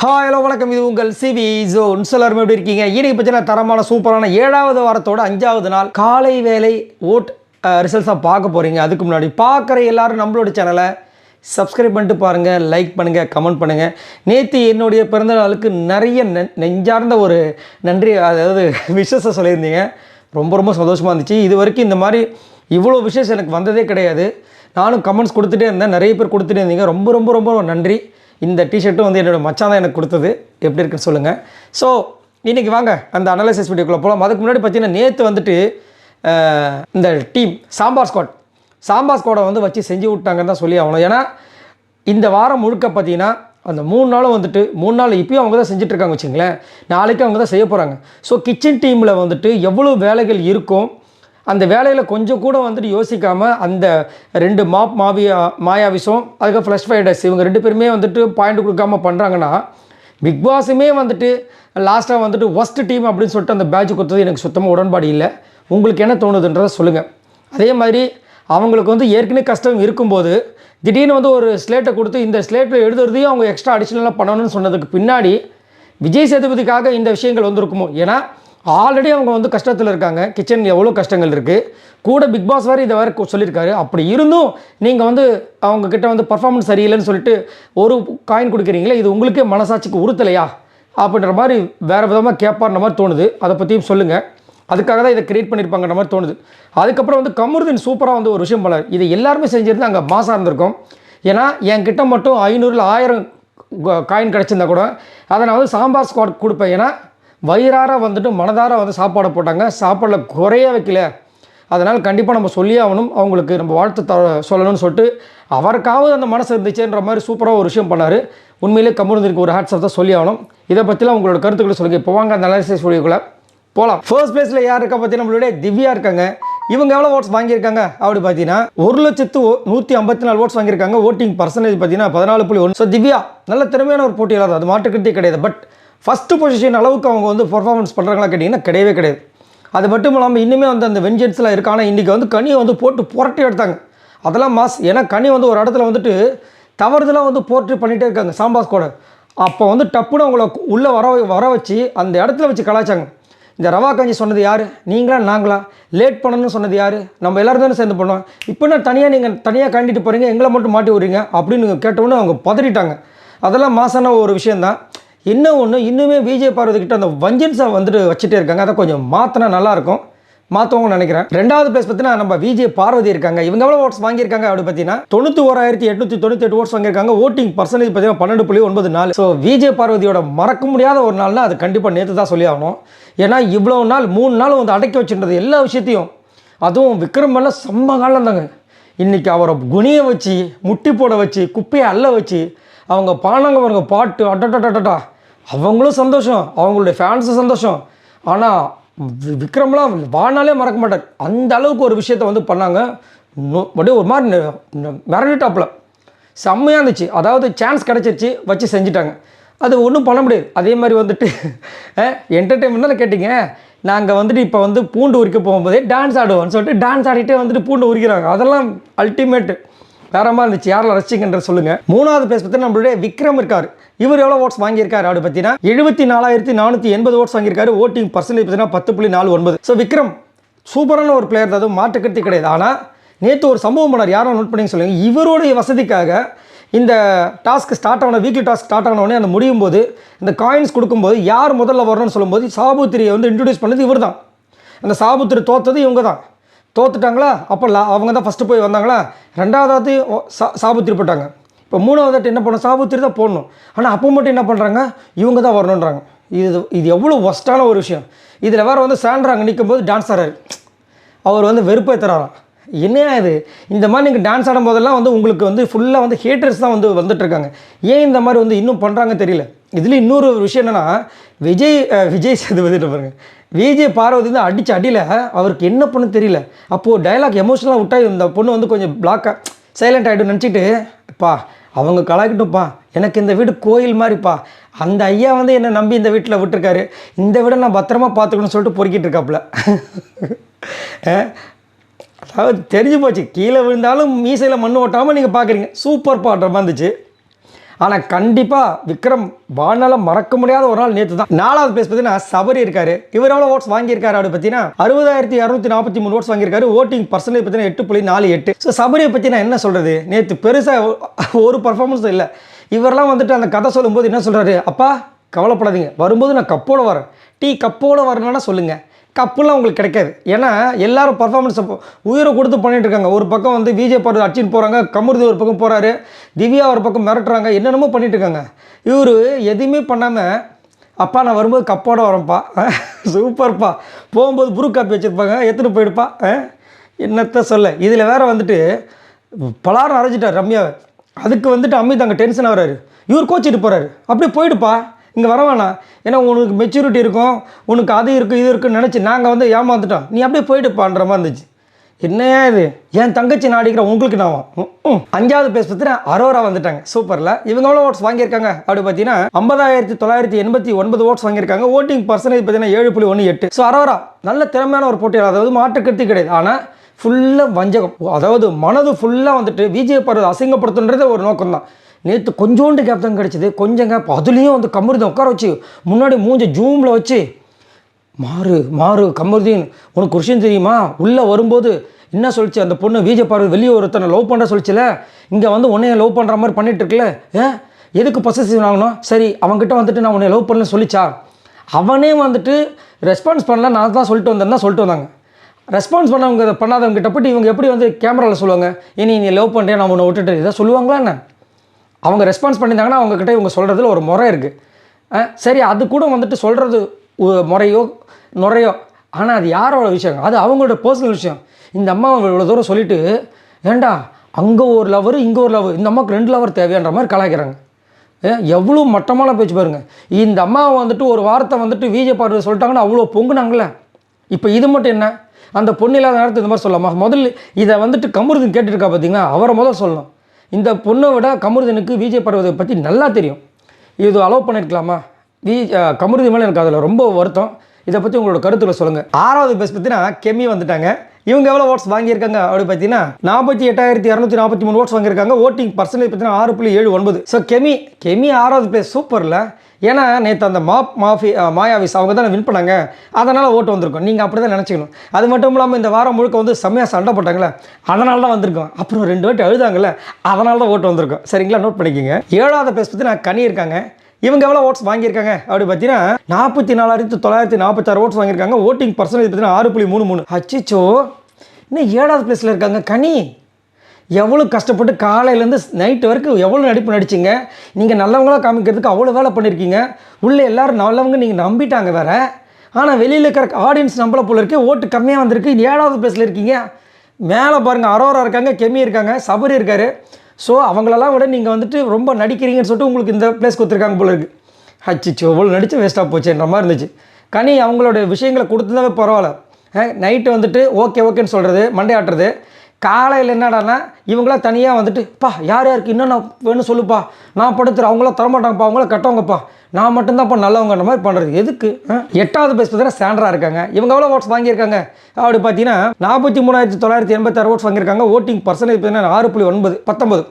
Hello வணக்கம். இது உங்கள் சிவி ஜோன். எல்லாரும் எப்படி இருக்கீங்க? இன்னைக்கு பற்றின தரமான சூப்பரான 7வது வாரத்தோட 5வது நாள் காலை வேலை ஓட் ரிசல்ட்ஸாக பார்க்க போகிறீங்க. அதுக்கு முன்னாடி பார்க்குற எல்லாரும் நம்மளோட சேனலை சப்ஸ்கிரைப் பண்ணிட்டு பாருங்கள், லைக் பண்ணுங்கள், கமெண்ட் பண்ணுங்கள். நேற்று என்னுடைய பிறந்த நாளுக்கு நிறைய நெஞ்சார்ந்த ஒரு நன்றி, அதாவது விஷஸை சொல்லியிருந்தீங்க. ரொம்ப ரொம்ப சந்தோஷமாக இருந்துச்சு. இது வரைக்கும் இந்த மாதிரி இவ்வளோ விஷஸ் எனக்கு வந்ததே கிடையாது. நானும் கமெண்ட்ஸ் கொடுத்துட்டே இருந்தேன், நிறைய பேர் கொடுத்துட்டே இருந்தீங்க. ரொம்ப ரொம்ப ரொம்ப நன்றி. இந்த டிஷர்ட்டும் வந்து என்னோடய மச்சான் தான் எனக்கு கொடுத்தது. எப்படி இருக்குன்னு சொல்லுங்கள். ஸோ இன்றைக்கி வாங்க அந்த அனலைசிஸ் வீடியோக்குள்ளே போகலாம். அதுக்கு முன்னாடி பார்த்தீங்கன்னா நேற்று வந்துட்டு இந்த டீம் சாம்பார் ஸ்குவாடை வந்து வச்சு செஞ்சு விட்டாங்கன்னு தான் சொல்லி ஆகணும். ஏன்னா இந்த வாரம் முழுக்க பார்த்தீங்கன்னா அந்த 3 நாளும் வந்துட்டு 3 நாள் இப்போயும் அவங்க தான் செஞ்சிட்ருக்காங்க வச்சுங்களேன். நாளைக்கு அவங்க தான் செய்ய போகிறாங்க. ஸோ கிச்சன் டீமில் வந்துட்டு எவ்வளோ வேலைகள் இருக்கும், அந்த வேலையில் கொஞ்சம் கூட வந்துட்டு யோசிக்காமல் அந்த 2 மாயாவிஸும் அதுக்கு ஃப்ளஷ் ஃபைடர்ஸ் இவங்க 2 பேருமே வந்துட்டு பாயிண்ட் கொடுக்காமல் பண்ணுறாங்கன்னா, பிக் பாஸுமே வந்துட்டு லாஸ்ட்டாக வந்துட்டு ஒஸ்ட் டீம் அப்படின்னு சொல்லிட்டு அந்த பேட்ச் கொடுத்தது எனக்கு சுத்தமாக உடன்பாடு இல்லை. உங்களுக்கு என்ன தோணுதுன்றதை சொல்லுங்கள். அதே மாதிரி அவங்களுக்கு வந்து ஏற்கனவே கஷ்டம் இருக்கும்போது திடீர்னு வந்து ஒரு ஸ்லேட்டை கொடுத்து இந்த ஸ்லேட்டில் எழுதுறதையும் அவங்க எக்ஸ்ட்ரா அடிஷ்னலாக பண்ணணும்னு சொன்னதுக்கு பின்னாடி விஜய் சேதுபதிக்காக இந்த விஷயங்கள் வந்துருக்குமோ. ஏன்னா ஆல்ரெடி அவங்க வந்து கஷ்டத்தில் இருக்காங்க. கிச்சன் எவ்வளோ கஷ்டங்கள் இருக்குது, கூட பிக் பாஸ் வேறு இதை வேறு சொல்லியிருக்காரு. அப்படி இருந்தும் நீங்கள் வந்து அவங்கக்கிட்ட வந்து பர்ஃபார்மன்ஸ் சரியில்லைன்னு சொல்லிட்டு ஒரு காயின் கொடுக்குறீங்களே, இது உங்களுக்கே மனசாட்சிக்கு உறுத்தலையா அப்படின்ற மாதிரி வேறு விதமாக கேட்பார்ன்ற மாதிரி தோணுது. அதை பற்றியும் சொல்லுங்கள். அதுக்காக தான் இதை கிரியேட் பண்ணியிருப்பாங்கன்ற மாதிரி தோணுது. அதுக்கப்புறம் வந்து கமருதீன் சூப்பராக வந்து ஒரு விஷயம் பண்ணார். இதை எல்லாருமே செஞ்சுருந்து அங்கே மாசாக இருந்திருக்கும். ஏன்னா என்கிட்ட மட்டும் 500ல் 1000 காயின் கிடச்சிருந்தா கூட அதை நான் வந்து சாம்பார் ஸ்குவாட் கொடுப்பேன். ஏன்னா வயிறார வந்துட்டு மனதார வந்து சாப்பாடை போட்டாங்க, சாப்பாடில் குறைய வைக்கல. அதனால் கண்டிப்பாக நம்ம சொல்லியே ஆகணும், அவங்களுக்கு நம்ம வாழ்த்து சொல்லணும்னு சொல்லிட்டு அவருக்காவது அந்த மனசு இருந்துச்சுன்ற மாதிரி சூப்பராக ஒரு விஷயம் பண்ணார். உண்மையிலே கமருதீனுக்கு ஒரு ஹேட்ஸ் ஆஃப் தான் சொல்லி ஆகணும். இதை பற்றிலாம் உங்களோட கருத்துக்களை சொல்லுங்கள். இப்போ வாங்க அந்த அனாலிசிஸ் வீடியோக்குள்ளே போகலாம். ஃபர்ஸ்ட் பிளேஸில் யார் இருக்கா பார்த்தீங்கன்னா நம்மளுடைய திவ்யா இருக்காங்க. இவங்க எவ்வளோ ஓட்ஸ் வாங்கியிருக்காங்க அப்படி பார்த்தீங்கன்னா 1,154 ஓட்ஸ் வாங்கியிருக்காங்க. ஓட்டிங் பர்சன்டேஜ் பார்த்தீங்கன்னா 14.1. ஸோ திவ்யா நல்ல திறமையான ஒரு போட்டியாளர், அது மாற்றுக்கிறதே கிடையாது. பட் ஃபஸ்ட்டு பொசிஷன் அளவுக்கு அவங்க வந்து பர்ஃபார்மன்ஸ் பண்ணுறாங்களா கேட்டிங்கன்னா கிடையவே கிடையாது. அது மட்டும் இல்லாமல் இன்னுமே வந்து அந்த வெஞ்சன்ஸில் இருக்க. ஆனால் இன்றைக்கி வந்து கனியை வந்து போட்டு புரட்டி எடுத்தாங்க. அதெல்லாம் மாஸ். ஏன்னா கனி வந்து ஒரு இடத்துல வந்துட்டு தவறுதலாக வந்து போர்ட்ரி பண்ணிகிட்டே இருக்காங்க சாம்பார் கூட. அப்போ வந்து டப்புன்னு அவங்கள உள்ளே வர வச்சு அந்த இடத்துல வச்சு கலாச்சாங்க. இந்த ரவா கஞ்சி சொன்னது யார்? நீங்களா நாங்களா? லேட் பண்ணணும்னு சொன்னது யார்? நம்ம எல்லோரும் தானே சேர்ந்து பண்ணோம். இப்போ நீங்கள் தனியாக கண்டிட்டு போகிறீங்க, எங்களை மட்டும் மாட்டி விட்றீங்க அப்படின்னு கேட்டவுடனே அவங்க பதறிட்டாங்க. அதெல்லாம் மாசான ஒரு விஷயந்தான். என்ன ஒன்று, இன்னுமே விஜய் பார்வதி கிட்ட அந்த வஞ்சன்ஸை வந்துட்டு வச்சுட்டே இருக்காங்க. அதை கொஞ்சம் மாற்றினா நல்லாயிருக்கும், மாற்றவங்க நினைக்கிறேன். 2வது பிளேஸ் பார்த்தீங்கன்னா நம்ம விஜய் பார்வதி இருக்காங்க. இவங்க எவ்வளோ ஓட்ஸ் வாங்கியிருக்காங்க அப்படி பார்த்தீங்கன்னா 91,898 ஓட்ஸ் வாங்கியிருக்காங்க. ஓட்டிங் பர்சன்டேஜ் பார்த்தீங்கன்னா 12.94. ஸோ விஜய் பார்வதியோட மறக்க முடியாத ஒரு நாள்னா அது கண்டிப்பாக நேற்று தான் சொல்லி ஆகணும். ஏன்னா இவ்வளோ நாள் 3 நாள் வந்து அடக்கி வச்சுன்றது எல்லா விஷயத்தையும். அதுவும் விக்ரமெல்லாம் செம்ம காலம் இருந்தாங்க. இன்றைக்கி அவரை குனியை வச்சு முட்டி போட வச்சு குப்பையை அள்ள வச்சு அவங்க பானாங்க பாருங்க பாட்டு அட்டா. அவங்களும் சந்தோஷம், அவங்களுடைய ஃபேன்ஸும் சந்தோஷம். ஆனால் விக்ரம்லாம் வாழ்நாளே மறக்க மாட்டார். அந்த அளவுக்கு ஒரு விஷயத்த வந்து பண்ணாங்க. அப்படியே ஒரு மாதிரி மிரண்டிட்டாப்பில் செம்மையாக இருந்துச்சு. அதாவது சான்ஸ் கிடச்சிருச்சு, வச்சு செஞ்சுட்டாங்க. அது ஒன்றும் பண்ண முடியாது. அதே மாதிரி வந்துட்டு என்டர்டெயின்மெண்ட் தானே கேட்டிங்க. நாங்கள் வந்துட்டு இப்போ வந்து பூண்டு உரிக்க போகும்போதே டான்ஸ் ஆடுவோம்னு சொல்லிட்டு டான்ஸ் ஆடிட்டே வந்துட்டு பூண்டு உரிக்கிறாங்க. அதெல்லாம் அல்டிமேட்டு வேற மாதிரி இருந்துச்சு. யாரில் ரசிச்சுங்கன்ற சொல்லுங்கள். 3வது பிளேஸ் பார்த்தீங்கன்னா நம்மளுடைய விக்ரம் இருக்கார். இவர் எவ்வளோ ஓட்ஸ் வாங்கியிருக்காரு அப்படி பார்த்தீங்கன்னா 74,480 ஓட்ஸ் வாங்கியிருக்காரு. ஓட்டிங் பர்சன்டேஜ் பார்த்தீங்கன்னா 10.49. ஸோ விக்ரம் சூப்பரான ஒரு பிளேயர் தான், அதுவும் மாற்றுக்கருத்து கிடையாது. ஆனால் நேற்று ஒரு சம்பவம் பண்ணார். யாரும் நோட் பண்ணி சொல்லுங்கள். இவருடைய வசதிக்காக இந்த டாஸ்க் ஸ்டார்ட் ஆன வீக்லி டாஸ்க் ஸ்டார்ட் ஆனவுடனே அந்த முடியும் போது இந்த காயின்ஸ் கொடுக்கும்போது யார் முதல்ல வரணும்னு சொல்லும்போது சாபுத்திரியை வந்து இன்ட்ரடியூஸ் பண்ணது இவர் தான். அந்த சாபுத்திரி தோற்றது இவங்க தான். தோத்துட்டாங்களா, அப்போ அவங்க தான் ஃபஸ்ட்டு போய் வந்தாங்களா. 2வது சாபுத்திரி போட்டாங்க. இப்போ 3வது என்ன பண்ணணும், சாபுத்திரி தான் போடணும். ஆனால் அப்போ மட்டும் என்ன பண்ணுறாங்க, இவங்க தான் வரணுன்றாங்க. இது எவ்வளோ ஒஸ்ட்டான ஒரு விஷயம். இதில் வேறு வந்து சாண்ட்ராங்க நிற்கும் போது டான்ஸ் ஆடுறாரு. அவர் வந்து வெறுப்பை தராராம். என்னையா இது, இந்த மாதிரி நீங்கள் டான்ஸ் ஆடும் போதெல்லாம் வந்து உங்களுக்கு வந்து ஃபுல்லாக வந்து ஹேட்டர்ஸ் தான் வந்து வந்துட்டுருக்காங்க. ஏன் இந்த மாதிரி வந்து இன்னும் பண்ணுறாங்க தெரியல. இதில் இன்னொரு விஷயம் என்னென்னா விஜய் சேதுபதிட்டு பாருங்க, விஜய் பார்வதி வந்து அடித்த அடியில் அவருக்கு என்ன பண்ணு தெரியல. அப்போது டைலாக் எமோஷனலாக விட்டா இந்த பொண்ணு வந்து கொஞ்சம் பிளாக்காக சைலண்ட் ஆகிடும் நினச்சிட்டு, பா அவங்க கலாய்க்கட்டும்ப்பா, எனக்கு இந்த வீடு கோயில் மாதிரிப்பா, அந்த ஐயா வந்து என்னை நம்பி இந்த வீட்டில் விட்டுருக்காரு, இந்த வீடை நான் பத்திரமா பார்த்துக்கணும்னு சொல்லிட்டு பொறுக்கிட்டு இருக்காப்புல. அதாவது தெரிஞ்சு போச்சு, கீழே விழுந்தாலும் மீசையில் மண் ஓட்டாமல் நீங்கள் பார்க்குறீங்க. சூப்பர் பாடுற மாதிரி இருந்துச்சு. ஆனால் கண்டிப்பாக விக்ரம் வாழ்நாள மறக்க முடியாத ஒரு நாள் நேற்று தான். 4வது பிளேஸ் பார்த்தீங்கன்னா சபரி இருக்காரு. இவர் எவ்வளோ ஓட்ஸ் வாங்கியிருக்காரு அப்படி பார்த்தீங்கன்னா 60,243 ஓட்ஸ் வாங்கியிருக்காரு. ஓட்டிங் பர்சன்டேஜ் பார்த்தீங்கன்னா 8.48. ஸோ சபரியை பற்றி நான் என்ன சொல்கிறது, நேற்று பெருசாக ஒரு பர்ஃபார்மன்ஸும் இல்லை. இவரெல்லாம் வந்துட்டு அந்த கதை சொல்லும்போது என்ன சொல்கிறாரு, அப்பா கவலைப்படாதீங்க, வரும்போது நான் கப்போடு வரேன், டீ கப்போடு வரணும்னா சொல்லுங்கள், கப்புலாம் உங்களுக்கு கிடைக்காது. ஏன்னா எல்லாரும் பர்ஃபார்மன்ஸ் உயிரை கொடுத்து பண்ணிட்டு இருக்காங்க. ஒரு பக்கம் வந்து விஜய் பாரு அடிச்சுன்னு போகிறாங்க, கமருதி ஒரு பக்கம் போகிறாரு, திவ்யா ஒரு பக்கம் மிரட்டுறாங்க, என்னென்னமோ பண்ணிட்டு இருக்காங்க. இவர் எதுவுமே பண்ணாமல் அப்பா நான் வரும்போது கப்போட வரேன்ப்பா, சூப்பர்ப்பா, போகும்போது புரு காப்பி வச்சுருப்பாங்க, எடுத்துகிட்டு போயிடுப்பா, என்னத்த சொல்ல. இதில் வேறு வந்துட்டு பலாரம் அரைஞ்சிட்டார் ரம்யாவை. அதுக்கு வந்துட்டு அமித் அங்கே டென்ஷன் ஆகிறாரு. இவர் கோச்சிட்டு போகிறாரு, அப்படியே போயிடுப்பா, இங்கே வர வேணாம், ஏன்னா உனக்கு மெச்சூரிட்டி இருக்கும், உனக்கு அது இருக்குது இது இருக்குன்னு நினச்சி நாங்கள் வந்து ஏமாந்துட்டோம், நீ அப்படியே போயிடுப்பான்ற மாதிரி இருந்துச்சு. என்னையா இது, என் தங்கச்சி நான் அடிக்கிற உங்களுக்கு நான் 5வது பிளேஸ் பார்த்தீங்கன்னா அரோரா வந்துட்டாங்க. சூப்பரில் இவங்க எவ்வளோ ஓட்ஸ் வாங்கியிருக்காங்க அப்படி பார்த்தீங்கன்னா 50,989 ஓட்ஸ் வாங்கியிருக்காங்க. ஓட்டிங் பர்சன்டேஜ் பார்த்தீங்கன்னா 7.18. ஸோ அரோரா நல்ல திறமையான ஒரு போட்டியாளர், அதாவது மாற்றுக்கருத்து கிடையாது. ஆனால் ஃபுல்லாக வஞ்சகம், அதாவது மனது ஃபுல்லாக வந்துட்டு விஜய் பருவ அசிங்கப்படுத்துன்றது ஒரு நோக்கம் தான். நேற்று கொஞ்சோண்டு கேப் தான் கிடச்சிது, கொஞ்சம் கேப். அதுலேயும் வந்து கமருதீன் உட்கார வச்சு முன்னாடி மூஞ்ச ஜூமில் வச்சு மாறு கமருதீன், உனக்கு ஒரு விஷயம் தெரியுமா, உள்ளே வரும்போது என்ன சொல்லிச்சு அந்த பொண்ணு, விஜய் பார்வதி வெளியே ஒருத்தனை லவ் பண்ணுற சொல்லிச்சுல, இங்கே வந்து உன்னைய லவ் பண்ணுற மாதிரி பண்ணிட்டு இருக்குல்ல, எதுக்கு பொசசிவ் ஆகணும், சரி அவங்ககிட்ட வந்துட்டு நான் உன்னை லவ் பண்ணலன்னு சொல்லிச்சா, அவனே வந்துட்டு ரெஸ்பான்ஸ் பண்ணல, நான் தான் சொல்லிட்டு வந்தேன் சொல்லிட்டு வந்தாங்க. ரெஸ்பான்ஸ் பண்ணாதவங்க கிட்ட போய்ட்டு இவங்க எப்படி வந்து கேமராவில் சொல்லுவாங்க, இனி நீ லவ் பண்ணுறேன் நான் உன்னை விட்டுட்டு இதை சொல்லுவாங்களா என்ன? அவங்க ரெஸ்பான்ஸ் பண்ணியிருந்தாங்கன்னா அவங்கக்கிட்ட இவங்க சொல்கிறதுல ஒரு முறை இருக்குது. சரி அது கூட வந்துட்டு சொல்கிறது முறையோ நுறையோ, ஆனால் அது யாரோட விஷயம், அது அவங்களோட பர்சனல் விஷயம். இந்த அம்மா இவ்வளோ தூரம் சொல்லிவிட்டு ஏண்டா அங்கே ஒரு லவர் இங்கே ஒரு லவர், இந்த அம்மாவுக்கு 2 லவர் தேவையான்ற மாதிரி கலாய்க்கிறாங்க. எவ்வளோ மட்டமான பேச்சு பாருங்கள். இந்த அம்மாவை வந்துட்டு ஒரு வார்த்தை வந்துட்டு விஜய் பார்வதி சொல்லிட்டாங்கன்னா அவ்வளோ பொங்குனாங்களே. இப்போ இது மட்டும் என்ன, அந்த பொண்ணு இல்லாத நேரத்தில் இந்த மாதிரி சொல்லலாமா? முதல்ல இதை வந்துட்டு கமருதீன் கேட்டுருக்கா பார்த்தீங்கன்னா, அவரை முதல் சொல்லணும். இந்த பொண்ணை விட கமருதீனுக்கு விஜய் பார்வதியை பற்றி நல்லா தெரியும். இது அலோவ் பண்ணியிருக்கலாமா? கமருதீன் மேலே எனக்கு அதில் ரொம்ப வருத்தம். இதை பற்றி உங்களோட கருத்துக்களை சொல்லுங்கள். 6வது பிளேஸ் பார்த்தீங்கன்னா கெமி வந்துட்டாங்க. இவங்க எவ்வளோ ஓட்ஸ் வாங்கியிருக்காங்க அப்படி பார்த்தீங்கன்னா 48,243 ஓட்ஸ் வாங்கியிருக்காங்க. ஓட்டிங் பர்சன்டேஜ் பார்த்தீங்கன்னா 6.79. ஸோ கெமி 6வது பிளேஸ் சூப்பரில். ஏன்னா நேற்று அந்த மாயாவிஸ் அவங்க தான் வின் பண்ணாங்க, அதனால் ஓட்டு வந்திருக்கோம். நீங்கள் அப்படி தான் நினச்சிக்கணும். அது மட்டும் இல்லாமல் இந்த வாரம் முழுக்க வந்து செம்மையாக சண்டை போட்டாங்களே, அதனால தான் வந்திருக்கோம். அப்புறம் 2 வாட்டி அழுதாங்கல்ல, அதனால தான் ஓட்டு வந்திருக்கோம். சரிங்களா, நோட் பண்ணிக்கோங்க. 7வது பிளேஸ் பற்றி நான் கனி இருக்காங்க. இவங்க எவ்வளோ ஓட்ஸ் வாங்கியிருக்காங்க அப்படி பார்த்தீங்கன்னா 44,946 ஓட்ஸ் வாங்கியிருக்காங்க. ஓட்டிங் பர்சன்டேஜ் பார்த்தீங்கன்னா 6.33. அச்சிச்சோ, இன்னும் 7வது பிளேஸில் இருக்காங்க கனி. எவ்வளோ கஷ்டப்பட்டு காலையிலேருந்து நைட்டு வரைக்கும் எவ்வளோ நடிப்பு நடிச்சிங்க. நீங்கள் நல்லவங்களாக காமிக்கிறதுக்கு அவ்வளோ வேலை பண்ணியிருக்கீங்க. உள்ளே எல்லோரும் நல்லவங்க நீங்கள் நம்பிட்டாங்க வேறு. ஆனால் வெளியில் இருக்கிற ஆடியன்ஸ் நம்மள போல இருக்கு, ஓட்டு கம்மியாக வந்திருக்கு. 7வது பிளேஸில் இருக்கீங்க. மேலே பாருங்கள், அரோரா இருக்காங்க, கெமி இருக்காங்க, சபரி இருக்கார். ஸோ அவங்களெல்லாம் விட நீங்கள் வந்துட்டு ரொம்ப நடிக்கிறீங்கன்னு சொல்லிட்டு உங்களுக்கு இந்த பிளேஸ் கொடுத்துருக்காங்க போல இருக்குது. அச்சிச்சோ, இவ்வளோ நடித்து வேஸ்ட்டாக போச்சுன்ற மாதிரி இருந்துச்சு. கனி அவங்களோட விஷயங்களை கொடுத்துருந்தாவே பரவாயில்ல. நைட்டு வந்துட்டு ஓகேன்னு சொல்கிறது, மண்டே ஆட்டுறது. காலையில் என்னடானா இவங்களாம் தனியாக வந்துட்டு பா யாருக்கு இன்னும் நான் வேணும் சொல்லுப்பா, நான் படுத்துறேன், அவங்களாம் தரமாட்டாங்கப்பா, அவங்களாம் கட்டவங்கப்பா, நான் மட்டும்தான்ப்பா நல்லவங்கன்ற மாதிரி பண்ணுறது எதுக்கு? 8வது பிளேஸ் பார்த்தீங்கன்னா சாண்ட்ரா இருக்காங்க. இவங்க எவ்வளோ ஓட்ஸ் வாங்கியிருக்காங்க அப்படி பார்த்தீங்கன்னா 43,986 ஓட்ஸ் வாங்கியிருக்காங்க. ஓட்டிங் பர்சன்டேஜ் பார்த்தீங்கன்னா 6.19.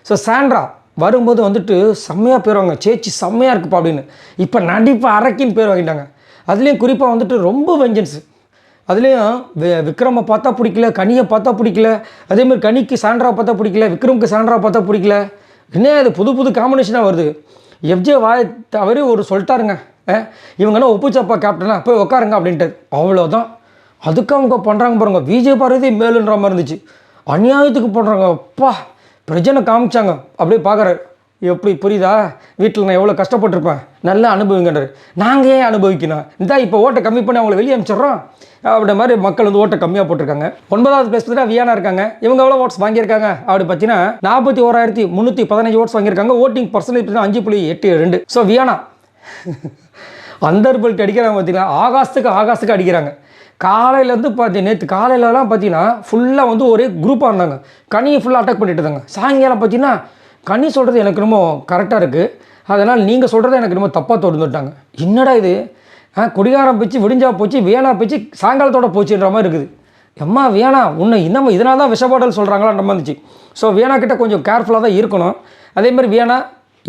ஸோ சாண்ட்ரா வரும்போது வந்துட்டு செம்மையாக பேர் வாங்க, சேச்சி செம்மையாக இருக்குப்பா அப்படின்னு. இப்போ நடிப்பு அரக்கின்னு பேர் வாங்கிட்டாங்க. அதுலேயும் குறிப்பாக வந்துட்டு ரொம்ப வெஞ்சன்ஸு. அதுலேயும் விக்ரமை பார்த்தா பிடிக்கல, கனியை பார்த்தா பிடிக்கல, அதேமாதிரி கனிக்கு சாண்ட்ரா பார்த்தா பிடிக்கல, விக்ரமுக்கு சாண்ட்ரா பார்த்தா பிடிக்கல. என்ன அது புது காம்பினேஷனாக வருது. எஃப்ஜே வாய் அவரே ஒரு சொல்லிட்டாருங்க, இவங்கன்னா ஒப்புச்சப்பா கேப்டனா போய் உட்காருங்க அப்படின்ட்டு. அவ்வளோதான். அதுக்கு அவங்க பண்ணுறாங்க பாருங்க, விஜய் பார்வதி மேலுன்ற மாதிரி இருந்துச்சு. அநியாயத்துக்கு பண்ணுறாங்க. அப்பா பிரஜனை காமிச்சாங்க. அப்படியே பார்க்குறாரு, எப்படி புரியுதா, வீட்டில் நான் எவ்வளோ கஷ்டப்பட்டுருப்பேன், நல்லா அனுபவிங்கன்றார். நாங்கள் ஏன் அனுபவிக்கணும், இந்த இப்போ ஓட்டை கம்மி பண்ணி அவங்கள வெளியே அனுப்பிச்சிட்றோம் அப்படி மாதிரி மக்கள் வந்து ஓட்டை கம்மியாக போட்டிருக்காங்க. 9வது பிளேஸ் பார்த்தீங்கன்னா வியானா இருக்காங்க. இவங்க எவ்வளோ ஓட்ஸ் வாங்கியிருக்காங்க அப்படி பார்த்தீங்கன்னா 41,315 ஓட்ஸ் வாங்கியிருக்காங்க. ஓட்டிங் பர்சன்டேஜ் பார்த்தீங்கன்னா 5.82. ஸோ வியானா அந்தர் பெல்ட் அடிக்கிறாங்க பார்த்தீங்கன்னா, ஆகாசத்துக்கு அடிக்கிறாங்க. காலையிலேருந்து நேற்று காலையிலலாம் பார்த்தீங்கன்னா ஃபுல்லாக வந்து ஒரே குரூப்பாக இருந்தாங்க. கனியை ஃபுல்லாக அட்டாக் பண்ணிட்டு இருந்தாங்க. சாயங்காலம் பார்த்தீங்கன்னா கனி சொல்கிறது எனக்கு ரொம்ப கரெக்டாக இருக்குது, அதனால் நீங்கள் சொல்கிறது எனக்கு ரொம்ப தப்பாக தோணுட்டாங்க. என்னடா இது, குடிகாரம் பிச்சு விடிஞ்சா போச்சு, வியானா பிச்சு சாயங்காலத்தோட போச்சுன்ற மாதிரி இருக்குது. அம்மா வியானா உன்னை இன்னமும் இதனால தான் விஷபாடல் சொல்கிறாங்களான்ற மாதிரி இருந்துச்சு. ஸோ வியானா கிட்ட கொஞ்சம் கேர்ஃபுல்லாக தான் இருக்கணும். அதேமாதிரி வியானா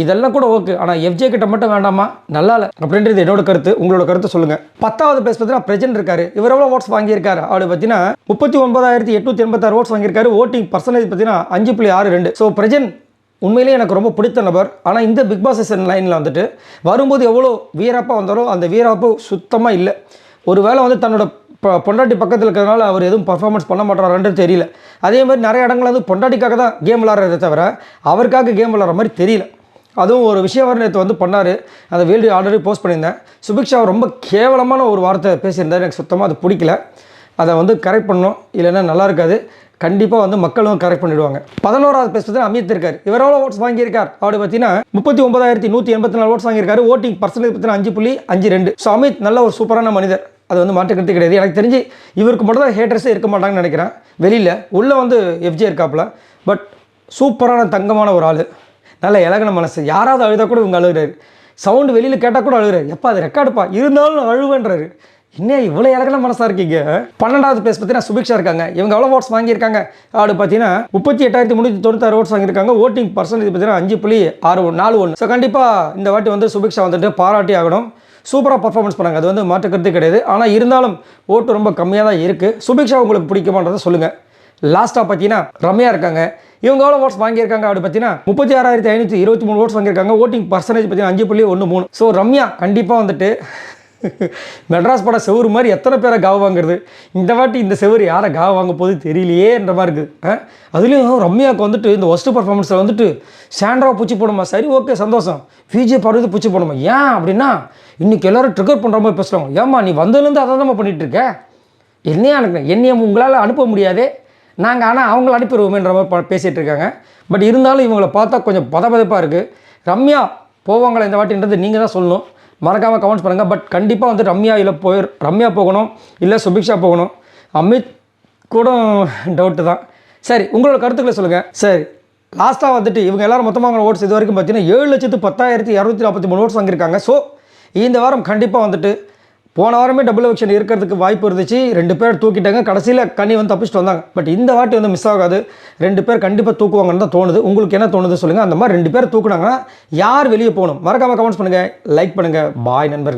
இதெல்லாம் கூட ஓகே, ஆனால் எஃப்ஜே கிட்ட மட்டும் வேண்டாமா, நல்லா இல்லை அப்படின்றது என்னோட கருத்து. உங்களோட கருத்து சொல்லுங்கள். 10வது பிளேஸ் பார்த்தீங்கன்னா பிரஜன் இருக்காரு. இவர் எவ்வளோ ஓட்ஸ் வாங்கியிருக்காரு அப்படி பார்த்தீங்கன்னா 39,886 ஓட்ஸ் வாங்கியிருக்காரு. ஓட்டிங் பர்சன்டேஜ் பார்த்தீங்கன்னா 5.62. ஸோ பிரஜன் உண்மையிலேயே எனக்கு ரொம்ப பிடித்த நபர். ஆனால் இந்த பிக் பாஸ் சீசன் லைனில் வந்துட்டு வரும்போது எவ்வளோ வீரப்பாக வந்தாரோ அந்த வீரப்பு சுத்தமாக இல்லை. ஒரு வேளை வந்து தன்னோட பொண்டாட்டி பக்கத்தில் இருக்கிறதுனால அவர் எதுவும் பர்ஃபார்மன்ஸ் பண்ண மாட்டாரான்றது தெரியல. அதே மாதிரி நிறைய இடங்கள் வந்து பொண்டாட்டிக்காக தான் கேம் விளாட்றதை தவிர அவருக்காக கேம் விளாட்ற மாதிரி தெரியல. அதுவும் ஒரு விஷயம் வர நேற்று வந்து பண்ணார். அந்த வீடியோ ஆல்ரெடி போஸ்ட் பண்ணியிருந்தேன். சுபிக்ஷா ரொம்ப கேவலமான ஒரு வார்த்தை பேசியிருந்தார். எனக்கு சுத்தமாக அது பிடிக்கல. அதை வந்து கரெக்ட் பண்ணணும், இல்லைன்னா நல்லா இருக்காது. கண்டிப்பாக வந்து மக்களும் கரெக்ட் பண்ணிவிடுவாங்க. 11வது பிளேஸ் பார்த்தீங்கன்னா அமித் இருக்கார். இவர் எவ்வளோ ஓட்ஸ் வாங்கியிருக்கார் அப்படி பார்த்தீங்கன்னா 39,184 ஓட்ஸ் வாங்கியிருக்காரு. ஓட்டிங் பர்சன்டேஜ் பார்த்தீங்கன்னா 5.52. ஸோ அமித் நல்ல ஒரு சூப்பரான மனிதர், அது வந்து மாற்றுக்கிறது கிடையாது. எனக்கு தெரிஞ்சு இவருக்கு மட்டும் தான் ஹேட்டர்ஸே இருக்க மாட்டாங்கன்னு நினைக்கிறேன். வெளியில் உள்ளே வந்து எஃப்ஜே இருக்காப்புல. பட் சூப்பரான தங்கமான ஒரு ஆள், நல்ல இலகன மனசு. யாராவது அழுதா கூட இவங்க அழுகிறாரு. சவுண்டு வெளியில் கேட்டால் கூட அழுகிறாரு. எப்போ அது ரெக்கார்டுப்பா இருந்தாலும் அழுவேன்றாரு. இன்னும் இவ்வளோ இலகன மனசாக இருக்கீங்க. 12வது பிளேஸ் பார்த்தீங்கன்னா சுபிக்ஷா இருக்காங்க. இவங்க எவ்வளோ ஓட்ஸ் வாங்கியிருக்காங்க அப்படி பார்த்தீங்கன்னா 38,396 ஓட்ஸ் வாங்கியிருக்காங்க. ஓட்டிங் பர்சன்டேஜ் பார்த்தீங்கன்னா 5.41. ஸோ கண்டிப்பாக இந்த வாட்டி வந்து சுபிக்ஷா வந்துட்டு பாராட்டி ஆகணும். சூப்பராக பர்ஃபார்மன்ஸ் பண்ணாங்க, அது வந்து மாற்றுக்கிறது கிடையாது. ஆனால் இருந்தாலும் ஓட்டு ரொம்ப கம்மியாக தான் இருக்குது. சுபிக்ஷா உங்களுக்கு பிடிக்குமான்றதை சொல்லுங்கள். லாஸ்ட்டாக பார்த்தீங்கன்னா ரம்யா இருக்காங்க. இவங்க எவ்வளோ ஓட்ஸ் வாங்கியிருக்காங்க அப்படி பார்த்தீங்கன்னா 36,523 ஓட்ஸ் வாங்கியிருக்காங்க. ஓட்டிங் பர்சன்டேஜ் பார்த்தீங்கன்னா 5.13. ஸோ ரம்யா கண்டிப்பாக வந்துட்டு மெட்ராஸ் பட செவரு மாதிரி எத்தனை பேரை காவ வாங்குறது. இந்த வாட்டி இந்த செவரு யாரை காவ வாங்க போது தெரியலையேன்ற மாதிரி இருக்குது. அதுலேயும் ரம்யாவுக்கு வந்துட்டு இந்த ஒஸ்ட்டு பர்ஃபார்மன்ஸில் வந்துட்டு சாண்ட்ரா பூச்சி போடுமா. சரி ஓகே சந்தோஷம். விஜய் பார்வதி பூச்சி போடுமா. ஏன் அப்படின்னா இன்றைக்கி எல்லோரும் ட்ரிகர் பண்ணுற மாதிரி பேசுகிறாங்க. ஏம்மா நீ வந்ததுலேருந்து அதை தான் பண்ணிகிட்ருக்க, என்னைய உங்களால் அனுப்ப முடியாது, நாங்கள் ஆனால் அவங்கள அனுப்பிடுவோமேன்ற மாதிரி பேசிகிட்டு இருக்காங்க. பட் இருந்தாலும் இவங்களை பார்த்தா கொஞ்சம் பதப்பதப்பாக இருக்குது. ரம்யா போவாங்களா இந்த வாட்டின்றது நீங்கள் தான் சொல்லணும். மறக்காமல் கமெண்ட்ஸ் பண்ணுங்கள். பட் கண்டிப்பாக வந்து ரம்யா போகணும், இல்லை சுபிக்ஷா போகணும். அமித் கூட டவுட்டு தான். சரி உங்களோட கருத்துக்களை சொல்லுங்கள். சரி லாஸ்ட்டாக வந்துட்டு இவங்க எல்லோரும் மொத்தமாக ஓட்ஸ் இது வரைக்கும் பார்த்தீங்கன்னா 7,10,243 ஓட்ஸ் வாங்கியிருக்காங்க. ஸோ இந்த வாரம் கண்டிப்பாக வந்துட்டு போன வாரமே டபுள் எவிக்ஷன் இருக்கிறதுக்கு வாய்ப்பு இருந்துச்சு. 2 பேர் தூக்கிட்டாங்க. கடைசியில் கனி வந்து தப்பிச்சுட்டு வந்தாங்க. பட் இந்த வாட்டி வந்து மிஸ் ஆகாது. 2 பேர் கண்டிப்பாக தூக்குவாங்கன்னு தான் தோணுது. உங்களுக்கு என்ன தோணுது சொல்லுங்கள். அந்த மாதிரி 2 பேர் தூக்குனாங்கன்னா யார் வெளியே போகணும் மறக்காமல் கமெண்ட்ஸ் பண்ணுங்கள், லைக் பண்ணுங்கள். பாய் நண்பர்கள்.